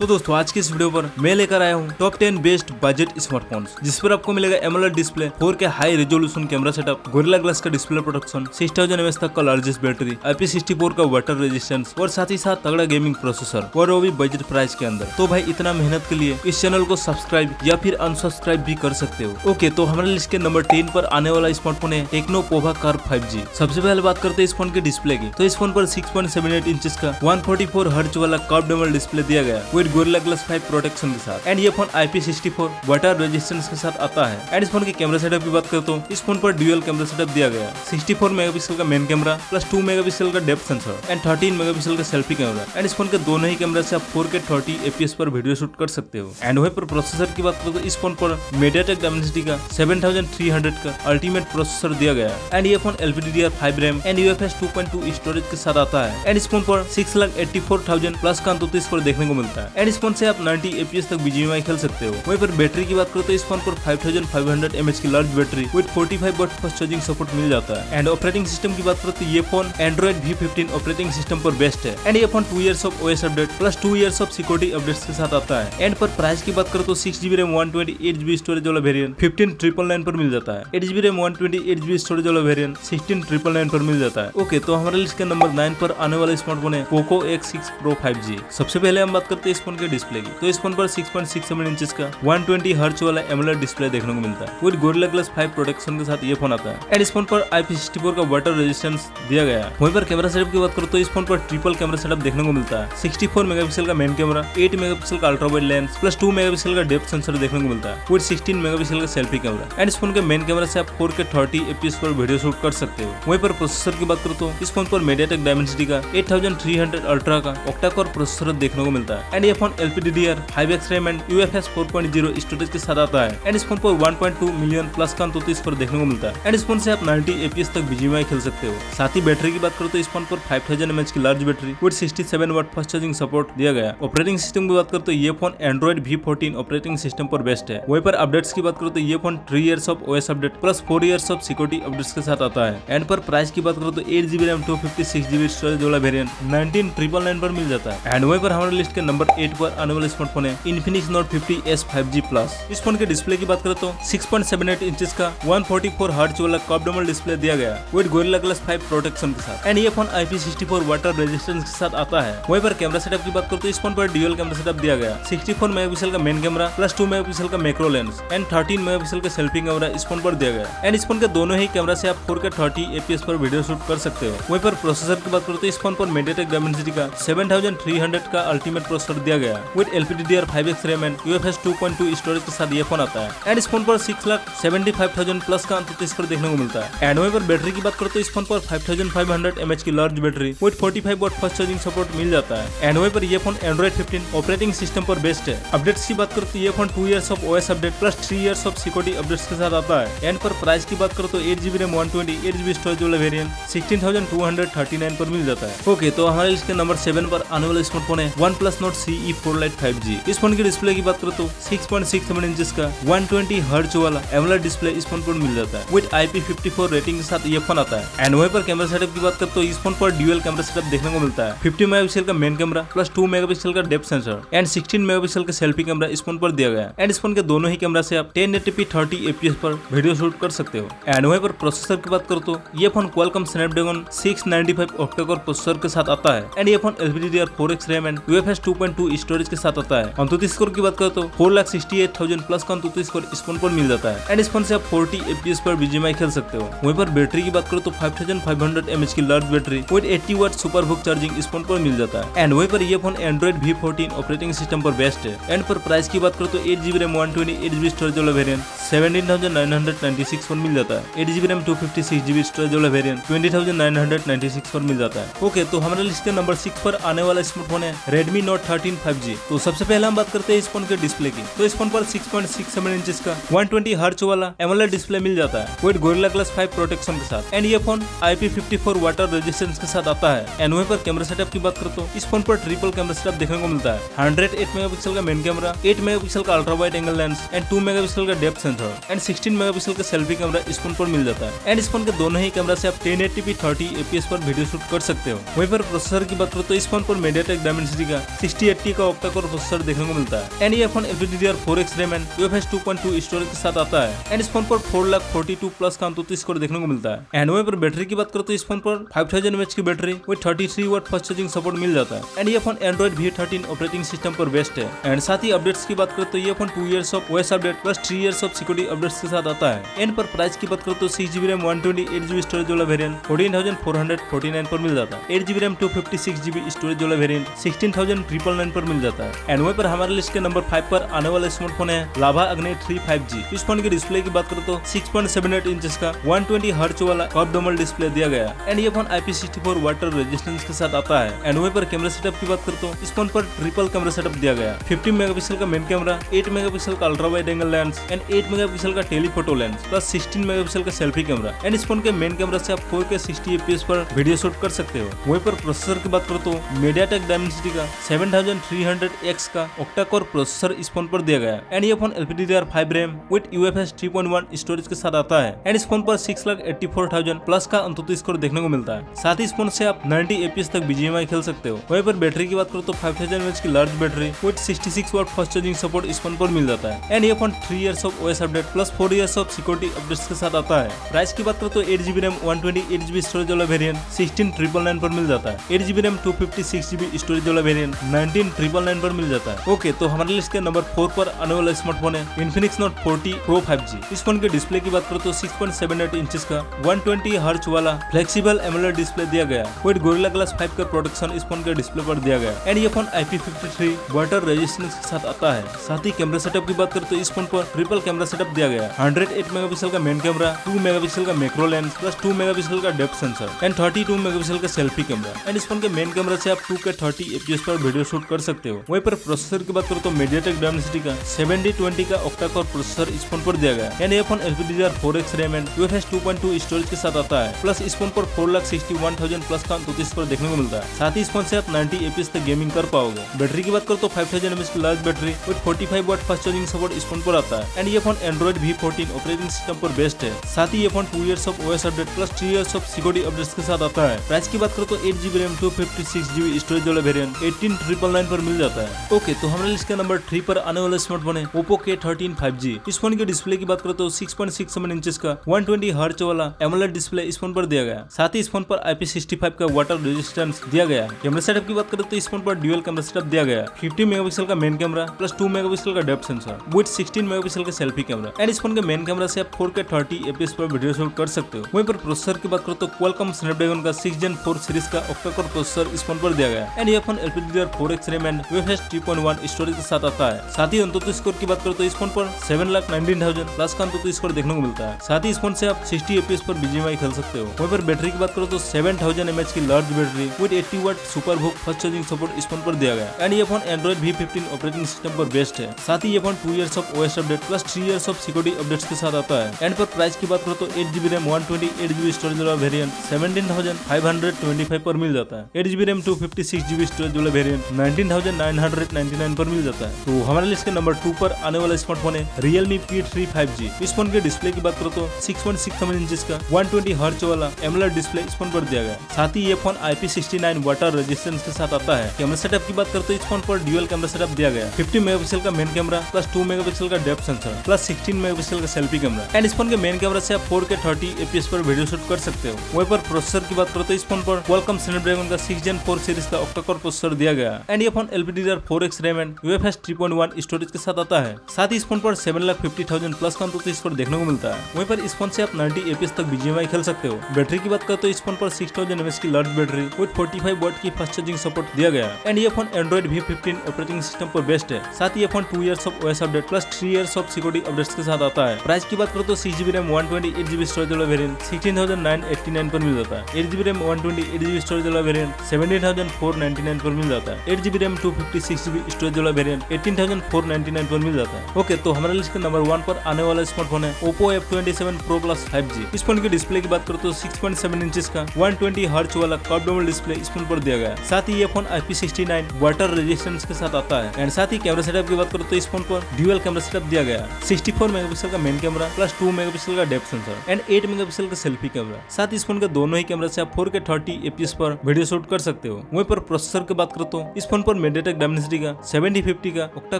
तो दोस्तों आज की इस वीडियो पर मैं लेकर आया हूँ टॉप 10 बेस्ट बजट स्मार्टफोन्स, जिस पर आपको मिलेगा AMOLED display, 4K high resolution camera setup, gorilla glass का डिस्प्ले प्रोटेक्शन, 6000 mAh तक का लार्जेस्ट बैटरी, IP64 का वाटर रेजिस्टेंस और साथ ही साथ तगड़ा गेमिंग प्रोसेसर, और वो भी बजट प्राइस के अंदर। तो भाई इतना मेहनत के लिए इस चैनल को सब्सक्राइब या फिर अनसब्सक्राइब भी कर सकते हो। ओके, तो हमारे लिस्ट के नंबर 10 पर आने वाला स्मार्टफोन है टेक्नो पोवा कार्व 5G। सबसे पहले बात करते हैं इस फोन के डिस्प्ले की। तो इस फोन पर 6.78 इंचेस का 144 हर्ट्ज वाला कर्व्ड एमोलेड डिस्प्ले दिया गया विद गोरिल्ला ग्लास 5 प्रोटेक्शन के साथ, एंड ये फोन IP64 वाटर रेजिस्टेंस के साथ आता है। एंड इस फोन के कैमरा सेटअप की बात करता हूँ, इस फोन पर ड्यूअल कैमरा सेटअप दिया गया, 64 मेगापिक्सल का मेन कैमरा प्लस 2 मेगापिक्सल का डेप्थ सेंसर एंड 13 मेगापिक्सल का सेल्फी कैमरा। एंड इस फोन के दोनों ही कैमरा से आप 4K 30 FPS पर वीडियो शूट कर सकते हो। एंड वहीं पर प्रोसेसर की बात करो तो इस फोन पर MediaTek Dimensity का 7300 का अल्टीमेट प्रोसेसर दिया गया, एंड ये phone LPDDR5 RAM and UFS 2.2 storage के साथ आता है। एंड इस फोन पर 6,84,000 प्लस का अंतुतीस पर देखने को मिलता है। एंड इस फोन से आप 90 FPS तक BGMI खेल सकते हो। वहीं पर बैटरी की बात करो तो इस फोन पर 5500 mAh की large battery with 45 watt fast charging support मिल जाता है। एंड ऑपरेटिंग सिस्टम की बात करो तो ये phone Android V15 operating system पर बेस्ट है। एंड ये phone 2 years of OS update plus 2 years of security updates के साथ आता है। एंड पर प्राइस की बात करो तो 6GB रैम 128GB स्टोरेज वाला वेरिएंट 15,999 पर मिल जाता है। 8GB रैम 128GB स्टोरेज वाला वेरिएंट 16,999 पर मिल जाता है। ओके, तो हमारे लिस्ट के नंबर 9 पर आने वाला स्मार्टफोन है पोको X6 Pro 5G। सबसे पहले हम बात करते हैं इस फोन के डिस्प्ले की। तो इस फोन पर 6.67 इंचेस का 120 हर्ट्ज वाला एमोलेड डिस्प्ले देखने को मिलता है विद गोरिल्ला ग्लास 5 प्रोटेक्शन के साथ ये फोन आता है। एंड इस फोन पर IP64 का वाटर रेजिस्टेंस दिया गया है। वहीं पर कैमरा सेटअप की बात करो तो इस फोन पर ट्रिपल कैमरा सेटअप देखने को मिलता है, 64 मेगापिक्सल का मेन कैमरा, 8 मेगापिक्सल का ultra wide lens plus 2 megapixel का डेप्थ सेंसर देखने को मिलता है विद 16 मेगापिक्सल का सेल्फी कैमरा। एंड इस फोन के मेन कैमरा से आप 4K 30 FPS पर वीडियो शूट कर सकते हो। वहीं पर प्रोसेसर की बात करो तो इस फोन पर MediaTek Dimensity का 8300 अल्ट्रा का ऑक्टा-कोर प्रोसेसर देखने को मिलता है। एंड ये phone LPDDR5X RAM and UFS 4.0 storage के साथ आता है। एंड इस फोन पर 1.2 मिलियन प्लस का अंतुतीस पर देखने को मिलता है। एंड इस फोन से आप 90 FPS तक BGMI खेल सकते हो। साथ ही बैटरी की बात करो तो इस फोन पर 5000 mAh की large battery with 67 watt fast charging support दिया गया। ऑपरेटिंग सिस्टम की बात करो तो ये phone Android V14 operating system पर बेस्ट है। वहीं पर अपडेट्स की बात करो तो ये phone 3 years of OS update plus 4 years of security updates के साथ आता है। एंड पर प्राइस की बात करो तो 8GB रैम 256GB स्टोरेज वाला वेरिएंट 19,999 पर मिल जाता है। एंड वहीं पर हमारे लिस्ट के नंबर 8 पर आने वाला स्मार्टफोन है Infinix Note 50s 5G Plus। इस फोन के डिस्प्ले की बात करें तो 6.78 इंचेस का 144 हर्ट्ज वाला कर्व्ड एमोलेड डिस्प्ले दिया गया विद गोरिल्ला ग्लास 5 प्रोटेक्शन के साथ। एंड ये फोन IP64 वाटर रेजिस्टेंस के साथ आता है। वहीं पर कैमरा सेटअप की बात करें तो इस फोन पर ड्यूअल कैमरा सेटअप दिया गया, 64 मेगापिक्सल का मेन कैमरा प्लस 2 मेगापिक्सल का मैक्रो लेंस एंड 13 मेगापिक्सल का सेल्फी कैमरा इस फोन पर दिया गया। एंड इस फोन के दोनों ही कैमरा से आप 4K 30 FPS पर वीडियो शूट कर सकते हो। वहीं पर प्रोसेसर की बात करें तो इस फोन पर MediaTek Dimensity का 7300 का अल्टीमेट प्रोसेसर दिया गया with LPDDR5X RAM and UFS 2.2 storage के साथ ये फोन आता है। एंड इस फोन पर 6,75,000 प्लस का अंतुतीस पर देखने को मिलता है। एंड वहीं पर बैटरी की बात करें तो इस फोन पर 5500 mAh की large battery with 45 watt fast charging support मिल जाता है। एंड वहीं पर ये फोन Android 15 ऑपरेटिंग सिस्टम पर बेस्ट है। अपडेट्स की बात करें तो ये phone 2 years of OS update plus 3 years of security updates के साथ आता है। एंड पर प्राइस की बात करें तो 8GB रैम 128GB स्टोरेज वाला वेरिएंट 16,239 पर मिल जाता है। ओके, तो हमारे लिस्ट के नंबर 7 पर आने वाला स्मार्टफोन है OnePlus Nord CE 4 Lite 5G। इस फोन की डिस्प्ले की बात करें तो 6.67 इंचेस का 120 हर्ट्ज वाला एमोलेड डिस्प्ले इस फोन पर मिल जाता है विद IP54 रेटिंग के साथ ये फोन आता है। एंड वहीं पर कैमरा सेटअप की बात करें तो इस फोन पर ड्यूअल कैमरा सेटअप देखने को मिलता है, 50 मेगापिक्सल का मेन कैमरा प्लस 2 मेगापिक्सल का डेप्थ सेंसर एंड 16 मेगापिक्सल का सेल्फी कैमरा इस फोन पर दिया गया। एंड इस फोन के दोनों ही कैमरा से आप 1080p 30 FPS पर वीडियो शूट कर सकते हो। एंड वहीं पर प्रोसेसर की बात करो तो ये phone Qualcomm Snapdragon 695 octa-core processor के साथ आता है। एंड ये phone LPDDR4X RAM and UFS 2.2 storage के साथ आता है। अंतुतीस स्कोर की बात करो तो 4,68,000 प्लस का अंतुतीस स्कोर इस फोन पर मिल जाता है। एंड इस फोन से आप 40 FPS पर BGMI खेल सकते हो। वहीं पर बैटरी की बात करो तो 5500 mAh की large battery with 80 watt super VOOC charging इस फोन पर मिल जाता है। एंड वहीं पर ये phone Android V14 operating system पर बेस्ट है। एंड पर प्राइस की बात करो तो 8GB रैम 128GB स्टोरेज वाला वेरिएंट 17,996 पर मिल जाता है। 8GB रैम 256GB स्टोरेज वाला वेरिएंट 20,996 पर मिल जाता है। ओके, तो हमारे लिस्ट के नंबर 6 पर आने वाला स्मार्टफोन है Redmi Note 13 5G। तो सबसे पहले हम बात करते हैं इस फोन के डिस्प्ले की। तो इस फोन पर 6.67 इंचेस का 120 हर्ट्ज वाला एमोलेड डिस्प्ले मिल जाता है विद गोरिल्ला ग्लास 5 प्रोटेक्शन के साथ। एंड ये फोन IP54 वाटर रेजिस्टेंस के साथ आता है। एंड वहीं पर कैमरा सेटअप की बात करो तो इस फोन पर ट्रिपल कैमरा सेटअप देखने को मिलता है, 108 मेगापिक्सल का मेन कैमरा, 8 मेगापिक्सल का ultra wide angle lens and 2 megapixel का डेप्थ सेंसर एंड 16 मेगापिक्सल का सेल्फी कैमरा इस फोन पर मिल जाता है। एंड इस फोन के दोनों ही कैमरा से आप 1080p 30 FPS पर वीडियो शूट कर सकते हो। वहीं पर प्रोसेसर की बात करो तो इस फोन पर MediaTek Dimensity का 68 250 का ऑक्टा कोर प्रोसेसर देखने को मिलता है एंड ये phone LPDDR4X RAM and UFS 2.2 storage के साथ आता है एंड इस फोन पर 442 प्लस का अंतुत्व स्कोर देखने को मिलता है। एंड वहीं पर बैटरी की बात करो तो इस फोन पर 5000 mAh की battery with 33 watt fast charging support मिल जाता है एंड ये phone Android V13 operating system पर बेस्ट है। एंड साथ ही अपडेट्स की बात करो तो ये phone 2 years of OS update plus 3 years of security updates के साथ आता है। एंड पर प्राइस की बात करो तो 6GB रैम 128GB स्टोरेज वाला वेरिएंट 14,449 पर मिल जाता है। 8GB रैम 256GB स्टोरेज वाला वेरिएंट 16,999 पर मिल जाता है। एंड वहीं पर हमारे लिस्ट के नंबर 5 पर आने वाला स्मार्टफोन है लावा अग्नि 3 5G। इस फोन की डिस्प्ले की बात करो तो 6.78 इंचेस का 120 हर्ट्ज वाला कर्व डोमल डिस्प्ले दिया गया एंड ये फोन IP64 वाटर रेजिस्टेंस के साथ आता है। एंड वहीं पर कैमरा सेटअप की बात करो तो इस फोन पर ट्रिपल कैमरा सेटअप दिया गया 50 मेगापिक्सल का मेन कैमरा, 8 मेगापिक्सल का ultra wide angle lens and 8 megapixel का टेलीफोटो लेंस प्लस 16 मेगापिक्सल का सेल्फी कैमरा। एंड इस फोन के मेन कैमरा से आप 4K 60 FPS पर वीडियो शूट कर सकते हो। वहीं पर प्रोसेसर की बात करो तो MediaTek Dimensity का 7300X का ऑक्टा कोर प्रोसेसर इस फोन पर दिया गया एंड ये phone LPDDR5 RAM with UFS 3.1 storage के साथ आता है एंड इस फोन पर 6,84,000 प्लस का अंतुत्व स्कोर देखने को मिलता है। साथ ही इस फोन से आप 90 FPS तक BGMI खेल सकते हो। वहीं पर बैटरी की बात करो तो 5000 mAh की large battery with 66 watt fast charging support इस फोन पर मिल जाता है एंड ये phone 3 years of OS update plus 4 years of security updates के साथ आता है। प्राइस की बात करो तो 8GB रैम 128GB स्टोरेज वाला वेरिएंट 16,999 पर मिल जाता है। 8GB रैम 256GB स्टोरेज वाला वेरिएंट 19,999 पर मिल जाता है। ओके, तो हमारे लिस्ट के नंबर 4 पर आने वाला स्मार्टफोन है Infinix Note 40 Pro 5G। इस फोन के डिस्प्ले की बात करो तो 6.78 इंचेस का 120 हर्ट्ज वाला फ्लेक्सिबल एमोलेड डिस्प्ले दिया गया विद गोरिल्ला ग्लास 5 का प्रोटेक्शन इस फोन के डिस्प्ले पर दिया गया एंड ये फोन IP53 वाटर रेजिस्टेंस के साथ आता है। साथ ही कैमरा सेटअप की बात करें तो इस फोन पर ट्रिपल कैमरा सेटअप दिया गया 108 मेगापिक्सल का मेन कैमरा, 2 मेगापिक्सल का मैक्रो लेंस प्लस 2 मेगापिक्सल का डेप्थ सेंसर एंड 32 मेगापिक्सल का सेल्फी कैमरा। एंड इस फोन के मेन कैमरा से आप 2K 30 FPS पर वीडियो शूट कर सकते हो। वहीं पर प्रोसेसर की बात करो तो MediaTek Dimensity का 7020 का ऑक्टा कोर प्रोसेसर इस फोन पर दिया गया एंड ये phone LPDDR4X RAM and UFS 2.2 storage के साथ आता है। प्लस इस फोन पर 4,61,000 प्लस का अंतुत्व स्कोर देखने को मिलता है। साथ ही इस फोन से आप 90 FPS तक गेमिंग कर पाओगे। बैटरी की बात करो तो 5000 mAh की large battery with 45 watt fast charging support इस फोन पर आता है एंड ये phone Android V14 operating system पर बेस्ट है। साथ ही ये phone 2 years of OS update plus 3 years of security updates के साथ आता है। प्राइस की बात करो तो 8GB रैम 256GB स्टोरेज वाला वेरिएंट 18,999 पर मिल जाता है। ओके, तो हमारे लिस्ट के नंबर 3 पर आने वाला स्मार्टफोन है Oppo K13 5G। इस फोन की डिस्प्ले की बात करो तो 6.67 इंचेस का 120 हर्ट्ज वाला एमोलेड डिस्प्ले इस फोन पर दिया गया। साथ ही इस फोन पर IP65 का वाटर रेजिस्टेंस दिया गया। कैमरा सेटअप की बात करें तो इस फोन पर ड्यूअल कैमरा सेटअप दिया गया 50 मेगापिक्सल का मेन कैमरा प्लस 2 मेगापिक्सल का डेप्थ सेंसर विद 16 मेगापिक्सल का सेल्फी कैमरा एंड इस फोन के मेन कैमरा से आप 4K 30 FPS पर वीडियो शूट कर सकते हो। वहीं पर प्रोसेसर की बात करो तो Qualcomm Snapdragon का 6 Gen 4 सीरीज का ऑक्टा कोर प्रोसेसर इस फोन पर दिया गया एंड ये phone LPDDR4X RAM and UFS 3.1 storage के साथ आता है। साथ ही अंतुत्व स्कोर की बात करो तो इस फोन पर 7,19,000 प्लस का अंतुत्व स्कोर देखने को मिलता है। साथ ही इस फोन से आप 60 FPS पर BGMI खेल सकते हो। वहीं पर बैटरी की बात करो तो 7000 mAh की large battery with 80 watt super VOOC fast charging support इस फोन पर दिया गया एंड ये phone Android V15 operating system पर बेस्ट है। साथ ही ये phone 2 years of OS update plus 3 years of security updates के साथ आता है। एंड पर प्राइस की बात करो तो 8GB रैम 128GB स्टोरेज वाला वेरिएंट 17,525 पर मिल जाता है। 8GB रैम 256GB स्टोरेज वाला वेरिएंट 19,999 पर मिल जाता है। तो हमारे लिस्ट के नंबर 2 पर आने वाला स्मार्टफोन है Realme P3 5G। इस फोन के डिस्प्ले की बात करो तो 6.67 इंचेस का 120 हर्ट्ज वाला एमोलेड डिस्प्ले इस फोन पर दिया गया। साथ ही ये फोन IP69 वाटर रेजिस्टेंस के साथ आता है। कैमरा सेटअप की बात करो तो इस फोन पर ड्यूअल कैमरा सेटअप दिया गया 50 मेगापिक्सल का मेन कैमरा प्लस 2 मेगापिक्सल का डेप्थ सेंसर प्लस 16 मेगापिक्सल का सेल्फी कैमरा एंड इस फोन के मेन कैमरा से आप 4K 30 FPS पर वीडियो शूट कर सकते हो। वहीं पर प्रोसेसर की बात करो तो इस फोन पर Qualcomm Snapdragon का 6 Gen 4 सीरीज का ऑक्टा कोर प्रोसेसर दिया गया एंड ये phone LPDDR4X RAM and UFS 3.1 storage के साथ आता है। साथ ही इस फोन पर 7,50,000 प्लस का अंतुत्व स्कोर देखने को मिलता है। वहीं पर इस फोन से आप 90 FPS तक BGMI खेल सकते हो। बैटरी की बात करो तो इस फोन पर 6000 mAh की लार्ज बैटरी विद 45 वाट की फास्ट चार्जिंग सपोर्ट दिया गया एंड ये phone Android V15 operating system पर बेस्ट है। साथ ही ये phone 2 years of OS update plus 3 years of security updates के साथ आता है। प्राइस की बात करो तो 6GB रैम 128GB स्टोरेज वाला वेरिएंट 16,989 पर मिल जाता है। 8GB रैम 128GB स्टोरेज वाला वेरिएंट 17,499 पर मिल जाता है। 8GB रैम 256GB स्टोरेज वाला वेरिएंट 18,499 पर मिल जाता है। ओके, तो हमारे लिस्ट के नंबर 1 पर आने वाला स्मार्टफोन है Oppo F27 Pro Plus 5G। इस फोन की डिस्प्ले की बात करो तो 6.7 इंचेस का 120 हर्ट्ज वाला कर्व डोमल डिस्प्ले इस फोन पर दिया गया। साथ ही ये फोन IP69 वाटर रेजिस्टेंस के साथ आता है। एंड साथ ही कैमरा सेटअप की बात करो तो इस फोन पर ड्यूअल कैमरा सेटअप दिया गया 64 मेगापिक्सल का मेन कैमरा प्लस 2 मेगापिक्सल का डेप्थ सेंसर एंड 8 मेगापिक्सल का सेल्फी कैमरा। साथ ही इस फोन के दोनों ही कैमरा से आप 4K 30 FPS पर वीडियो शूट कर सकते हो। वहीं पर प्रोसेसर की बात करो तो इस फोन पर पर MediaTek Dimensity का 7050 का octa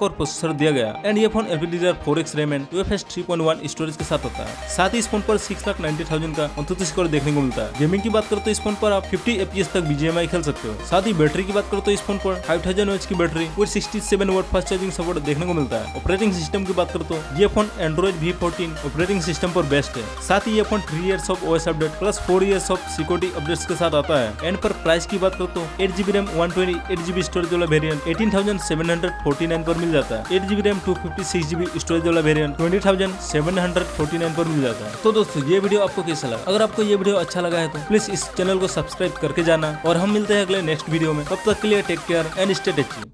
core प्रोसेसर दिया गया एंड ये phone LPDDR4X RAM and UFS 3.1 storage के साथ होता है। साथ ही इस फोन पर 6,90,000 का अंतुतु स्कोर देखने को मिलता है। गेमिंग की बात करो तो इस फोन पर आप 50 FPS तक BGMI खेल सकते हो। साथ ही बैटरी की बात करो तो इस फोन पर 5000 mAh की बैटरी और 67 वाट फास्ट चार्जिंग सपोर्ट देखने को मिलता है। ऑपरेटिंग सिस्टम की बात करो तो ये phone Android V14 operating system पर बेस्ट है। साथ ही ये phone 3 years of OS update plus 4 years of security updates के साथ आता है। एंड पर प्राइस की बात करो तो 8GB रैम 128GB स्टोरेज वाला वेरिएंट 18,749 पर मिल जाता है। 8GB रैम 256GB स्टोरेज वाला वेरिएंट 20,749 पर मिल जाता है। तो दोस्तों ये वीडियो आपको कैसा लगा? अगर आपको ये वीडियो अच्छा लगा है तो प्लीज इस चैनल को सब्सक्राइब करके जाना और हम मिलते हैं अगले नेक्स्ट वीडियो में। तब तक के लिए टेक केयर एंड स्टे टची।